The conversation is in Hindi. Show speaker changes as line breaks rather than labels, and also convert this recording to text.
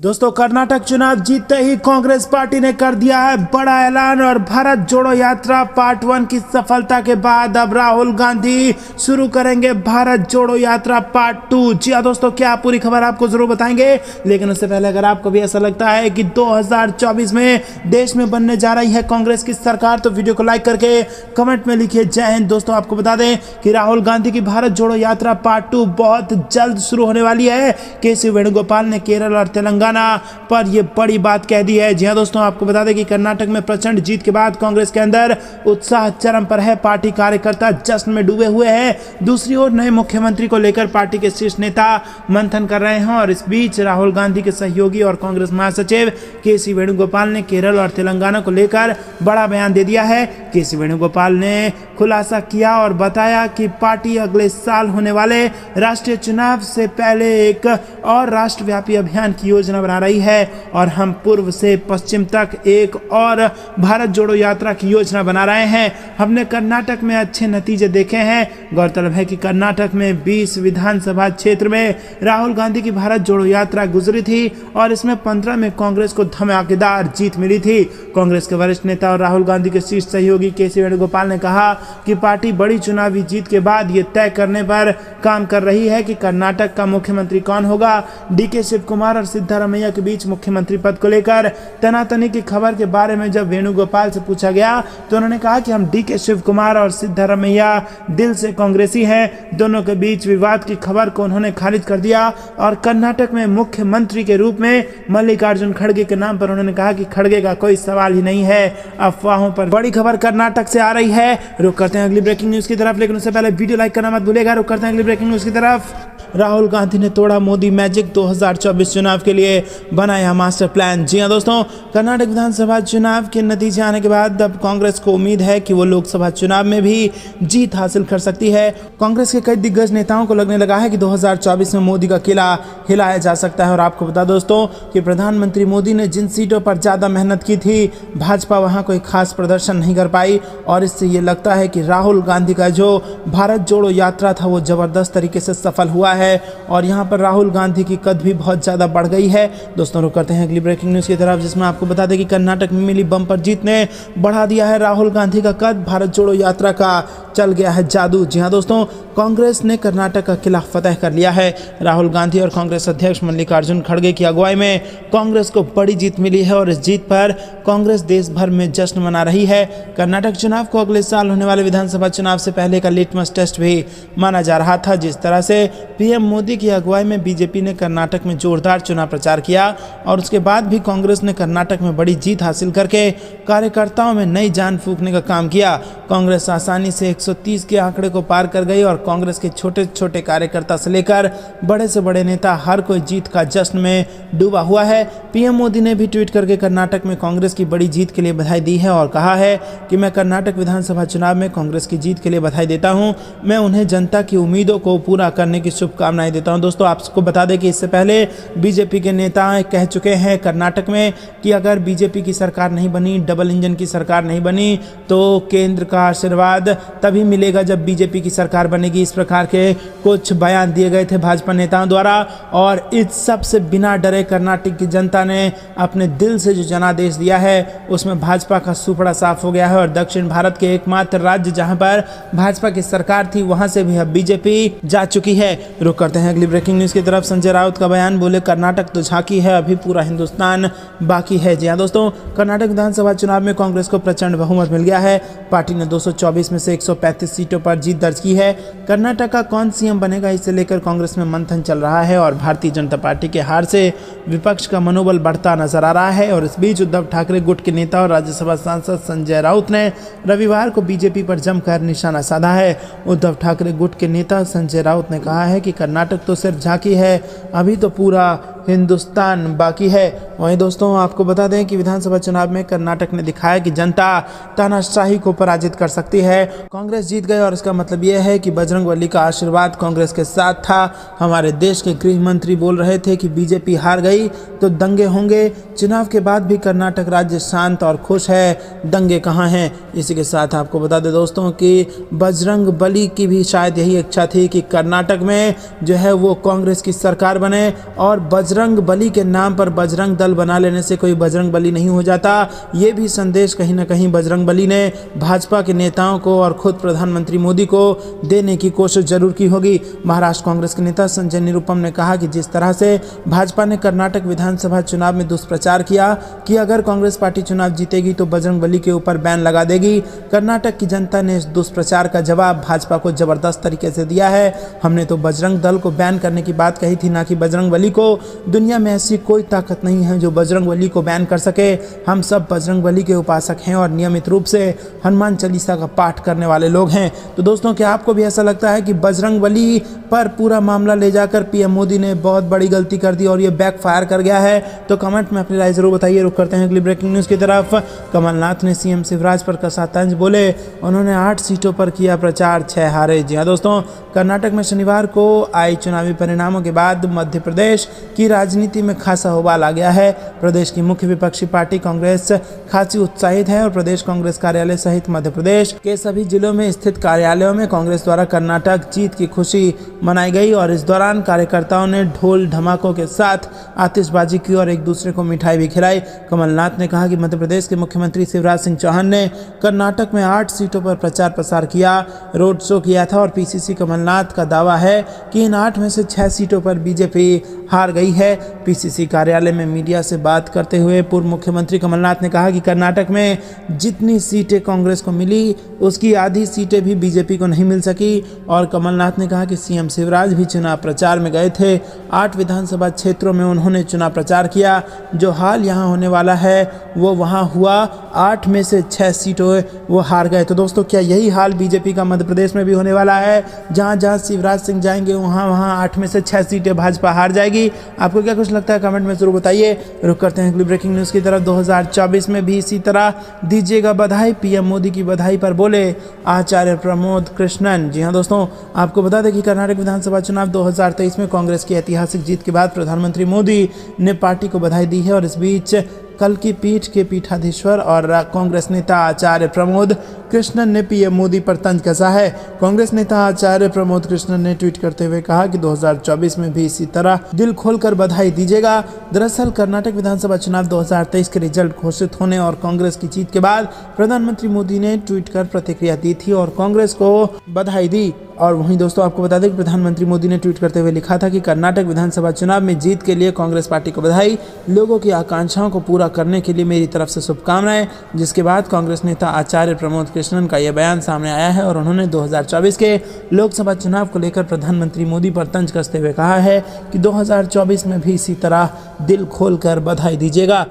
दोस्तों, कर्नाटक चुनाव जीतते ही कांग्रेस पार्टी ने कर दिया है बड़ा ऐलान और भारत जोड़ो यात्रा पार्ट 1 की सफलता के बाद अब राहुल गांधी शुरू करेंगे भारत जोड़ो यात्रा पार्ट 2। जी हाँ दोस्तों, क्या पूरी खबर आपको जरूर बताएंगे, लेकिन उससे पहले अगर आपको भी ऐसा लगता है कि 2024 में देश में बनने जा रही है कांग्रेस की सरकार तो वीडियो को लाइक करके कमेंट में लिखिए जय हिंद। दोस्तों, आपको बता दें कि राहुल गांधी की भारत जोड़ो यात्रा पार्ट 2 बहुत जल्द शुरू होने वाली है। के.सी. वेणुगोपाल ने केरल और तेलंगाना पर यह बड़ी बात कह दी है। जी हां दोस्तों, आपको बता दें कि कर्नाटक में प्रचंड जीत के बाद कांग्रेस के अंदर उत्साह चरम पर है। पार्टी कार्यकर्ता जश्न में डूबे हुए हैं। दूसरी ओर नए मुख्यमंत्री को लेकर पार्टी के शीर्ष नेता मंथन कर रहे हैं और इस बीच राहुल गांधी के सहयोगी और कांग्रेस महासचिव के.सी. वेणुगोपाल ने केरल और तेलंगाना को लेकर बड़ा बयान दे दिया है। के.सी. वेणुगोपाल ने खुलासा किया और बताया कि पार्टी अगले साल होने वाले राष्ट्रीय चुनाव से पहले एक और राष्ट्रव्यापी अभियान की योजना बना रही है और हम पूर्व से पश्चिम तक एक और भारत जोड़ो यात्रा की योजना बना रहे हैं। हमने कर्नाटक में अच्छे नतीजे देखे हैं। गौरतलब है कि कर्नाटक में 20 विधानसभा क्षेत्र में राहुल गांधी की भारत जोड़ो यात्रा गुजरी थी और इसमें 15 में कांग्रेस को धमाकेदार जीत मिली थी। कांग्रेस के वरिष्ठ नेता और राहुल गांधी के शीर्ष सहयोगी के.सी. वेणुगोपाल ने कहा कि पार्टी बड़ी चुनावी जीत के बाद ये तय करने पर काम कर रही है कि कर्नाटक का मुख्यमंत्री कौन होगा। डी.के. शिव कुमार और सिद्धारमैया के बीच मुख्यमंत्री पद को लेकर तनातनी की खबर के बारे में जब वेणुगोपाल से पूछा गया तो उन्होंने कहा कि हम डी.के. शिव कुमार और सिद्धारमैया दिल से कांग्रेसी हैं। दोनों के बीच विवाद की खबर को उन्होंने खारिज कर दिया और कर्नाटक में मुख्यमंत्री के रूप में मल्लिकार्जुन खड़गे के नाम पर उन्होंने कहा कि खड़गे का कोई सवाल ही नहीं है। अफवाहों पर बड़ी खबर कर्नाटक से आ रही है। रुक करते हैं अगली ब्रेकिंग न्यूज की तरफ, लेकिन उससे पहले वीडियो लाइक करना मत भूलिएगा। रुक करते हैं अगली ब्रेकिंग न्यूज की तरफ। राहुल गांधी ने तोड़ा मोदी मैजिक, 2024 चुनाव के लिए बनाया मास्टर प्लान। जी हां दोस्तों, कर्नाटक विधानसभा चुनाव के नतीजे आने के बाद अब कांग्रेस को उम्मीद है कि वो लोकसभा चुनाव में भी जीत हासिल कर सकती है। कांग्रेस के कई दिग्गज नेताओं को लगने लगा है कि 2024 में मोदी का किला हिलाया जा सकता है। और आपको बता दोस्तों कि प्रधानमंत्री मोदी ने जिन सीटों पर ज़्यादा मेहनत की थी, भाजपा वहाँ कोई खास प्रदर्शन नहीं कर पाई और इससे ये लगता है कि राहुल गांधी का जो भारत जोड़ो यात्रा था वो ज़बरदस्त तरीके से सफल हुआ है और यहाँ पर राहुल गांधी की कद भी बहुत ज़्यादा बढ़ गई है। दोस्तों, रुक करते हैं अगली ब्रेकिंग न्यूज़ की तरफ, जिसमें आपको बता दें कि कर्नाटक में मिली बम्पर जीत ने बढ़ा दिया है राहुल गांधी का कद। भारत जोड़ो यात्रा का चल गया है जादू। जी हाँ दोस्तों, कांग्रेस ने कर्नाटक का किला फतेह कर लिया है। राहुल गांधी और कांग्रेस अध्यक्ष मल्लिकार्जुन खड़गे की अगुवाई में कांग्रेस को बड़ी जीत मिली है और इस जीत पर कांग्रेस देश भर में जश्न मना रही है। कर्नाटक चुनाव को अगले साल होने वाले विधानसभा चुनाव से पहले का लिटमस टेस्ट भी माना जा रहा था। जिस तरह से पीएम मोदी की अगुवाई में बीजेपी ने कर्नाटक में जोरदार चुनाव प्रचार किया और उसके बाद भी कांग्रेस ने कर्नाटक में बड़ी जीत हासिल करके कार्यकर्ताओं में नई जान फूंकने का काम किया। कांग्रेस आसानी से 130 के आंकड़े को पार कर गई और कांग्रेस के छोटे छोटे कार्यकर्ता से लेकर बड़े से बड़े नेता हर कोई जीत का जश्न में डूबा हुआ है। पीएम मोदी ने भी ट्वीट करके कर्नाटक में कांग्रेस की बड़ी जीत के लिए बधाई दी है और कहा है कि मैं कर्नाटक विधानसभा चुनाव में कांग्रेस की जीत के लिए बधाई देता हूं। मैं उन्हें जनता की उम्मीदों को पूरा करने की शुभकामनाएं देता हूं। दोस्तों, आपको बता दें कि इससे पहले बीजेपी के नेता कह चुके हैं कर्नाटक में कि अगर बीजेपी की सरकार नहीं बनी, डबल इंजन की सरकार नहीं बनी, तो केंद्र का आशीर्वाद तभी मिलेगा जब बीजेपी की सरकार बनेगी। इस प्रकार के कुछ बयान दिए गए थे भाजपा नेताओं द्वारा और इस सब से बिना डरे कर्नाटक की जनता ने अपने दिल से जो जनादेश दिया है उसमें भाजपा का सुपड़ा साफ हो गया है और दक्षिण भारत के एकमात्र राज्य जहां पर भाजपा की सरकार थी वहां से भी अब बीजेपी जा चुकी है। रुक करते हैं अगली ब्रेकिंग न्यूज की तरफ। संजय राउत का बयान, बोले कर्नाटक तो झांकी है, अभी पूरा हिंदुस्तान बाकी है। जी हाँ दोस्तों, कर्नाटक विधानसभा चुनाव में कांग्रेस को प्रचंड बहुमत मिल गया है। पार्टी ने 224 में से 135 सीटों पर जीत दर्ज की है। कर्नाटक का कौन सीएम बनेगा इसे लेकर कांग्रेस में मंथन चल रहा है और भारतीय जनता पार्टी के हार से विपक्ष का मनोबल बढ़ता नजर आ रहा है। और इस बीच उद्धव ठाकरे गुट के नेता और राज्यसभा सांसद संजय राउत ने रविवार को बीजेपी पर जमकर निशाना साधा है। उद्धव ठाकरे गुट के नेता संजय राउत ने कहा है कि कर्नाटक तो सिर्फ झांकी है, अभी तो पूरा हिंदुस्तान बाकी है। वहीं दोस्तों, आपको बता दें कि विधानसभा चुनाव में कर्नाटक ने दिखाया कि जनता तानाशाही को पराजित कर सकती है। कांग्रेस जीत गई और इसका मतलब यह है कि बजरंगबली का आशीर्वाद कांग्रेस के साथ था। हमारे देश के गृह मंत्री बोल रहे थे कि बीजेपी हार गई गई तो दंगे होंगे। चुनाव के बाद भी कर्नाटक राज्य शांत और खुश है, दंगे कहाँ हैं। इसी के साथ आपको बता दें दोस्तों कि बजरंग बली की भी शायद यही इच्छा थी कि कर्नाटक में जो है वो कांग्रेस की सरकार बने, और बजरंग बली के नाम पर बजरंग दल बना लेने से कोई बजरंग बली नहीं हो जाता। ये भी संदेश कहीं ना कहीं बजरंग बली ने भाजपा के नेताओं को और खुद प्रधानमंत्री मोदी को देने की कोशिश जरूर की होगी। महाराष्ट्र कांग्रेस के नेता संजय निरुपम ने कहा कि जिस तरह से भाजपा ने कर्नाटक विधानसभा चुनाव में दुष्प्रचार किया कि अगर कांग्रेस पार्टी चुनाव जीतेगी तो बजरंग बली के ऊपर बैन लगा देगी, कर्नाटक की जनता ने इस दुष्प्रचार का जवाब भाजपा को जबरदस्त तरीके से दिया है। हमने तो बजरंग दल को बैन करने की बात कही थी, ना कि बजरंग बली को। दुनिया में ऐसी कोई ताकत नहीं है जो बजरंग बली को बैन कर सके। हम सब बजरंग बली के उपासक हैं और नियमित रूप से हनुमान चालीसा का पाठ करने वाले लोग हैं। तो दोस्तों, क्या आपको भी ऐसा लगता है कि बजरंग बली पर पूरा मामला ले जाकर पीएम मोदी ने बहुत बड़ी गलती कर दी और ये बैकफायर कर गया है? तो कमेंट में अपनी राय जरूर बताइए। रुक करते हैं अगली ब्रेकिंग न्यूज़ की तरफ। कमलनाथ ने सीएम शिवराज पर कसा तंज, बोले उन्होंने 8 सीटों पर किया प्रचार, 6 हारे। जी हाँ दोस्तों, कर्नाटक में शनिवार को आए चुनावी परिणामों के बाद मध्य प्रदेश की राजनीति में खासा उबाल आ गया है। प्रदेश की मुख्य विपक्षी पार्टी कांग्रेस खासी उत्साहित है और प्रदेश कांग्रेस कार्यालय सहित मध्य प्रदेश के सभी जिलों में स्थित कार्यालयों में कांग्रेस द्वारा कर्नाटक जीत की खुशी मनाई गई और इस दौरान कार्यकर्ताओं ने ढोल धमाकों के साथ आतिशबाजी की और एक दूसरे को मिठाई भी खिलाई। कमलनाथ ने कहा कि मध्य प्रदेश के मुख्यमंत्री शिवराज सिंह चौहान ने कर्नाटक में 8 सीटों पर प्रचार प्रसार किया, रोड शो किया था और पीसीसी कमलनाथ का दावा है कि इन 8 में से 6 सीटों पर बीजेपी हार गई है। पीसीसी कार्यालय में मीडिया से बात करते हुए पूर्व मुख्यमंत्री कमलनाथ ने कहा कि कर्नाटक में जितनी सीटें कांग्रेस को मिली उसकी आधी सीटें भी बीजेपी को नहीं मिल सकी। और कमलनाथ ने कहा कि सीएम शिवराज भी चुनाव प्रचार में गए थे, 8 विधानसभा क्षेत्रों में उन्होंने चुनाव प्रचार किया। जो हाल यहाँ होने वाला है वो वहाँ हुआ, 8 में से 6 सीटों वो हार गए। तो दोस्तों, क्या यही हाल बीजेपी का मध्य प्रदेश में भी होने वाला है? जहाँ जहाँ शिवराज सिंह जाएंगे वहाँ 8 में से 6 सीटें भाजपा हार जाएगी। आपको क्या कुछ लगता है कमेंट में जरूर बताइए। रुक करते हैं अगली ब्रेकिंग न्यूज़ की तरफ। 2024 में भी इसी तरह दीजिएगा बधाई, पीएम मोदी की बधाई पर बोले आचार्य प्रमोद कृष्णन। जी हाँ दोस्तों, आपको बता दें कि कर्नाटक विधानसभा चुनाव 2023 में कांग्रेस की ऐतिहासिक जीत के बाद प्रधानमंत्री मोदी ने पार्टी को बधाई दी है और इस बीच कल की पीठ के पीठाधीश्वर और कांग्रेस नेता आचार्य प्रमोद कृष्णन ने पीएम मोदी पर तंज कसा है। कांग्रेस नेता आचार्य प्रमोद कृष्णन ने ट्वीट करते हुए कहा कि 2024 में भी इसी तरह दिल खोलकर बधाई दीजिएगा। दरअसल कर्नाटक विधानसभा चुनाव 2023 के रिजल्ट घोषित होने और कांग्रेस की जीत के बाद प्रधानमंत्री मोदी ने ट्वीट कर प्रतिक्रिया दी थी और कांग्रेस को बधाई दी। और वहीं दोस्तों, आपको बता दें कि प्रधानमंत्री मोदी ने ट्वीट करते हुए लिखा था कि कर्नाटक विधानसभा चुनाव में जीत के लिए कांग्रेस पार्टी को बधाई, लोगों की आकांक्षाओं को पूरा करने के लिए मेरी तरफ से शुभकामनाएं। जिसके बाद कांग्रेस नेता आचार्य प्रमोद कृष्णन का यह बयान सामने आया है और उन्होंने 2024 के लोकसभा चुनाव को लेकर प्रधानमंत्री मोदी पर तंज कसते हुए कहा है कि 2024 में भी इसी तरह दिल खोलकर बधाई दीजिएगा।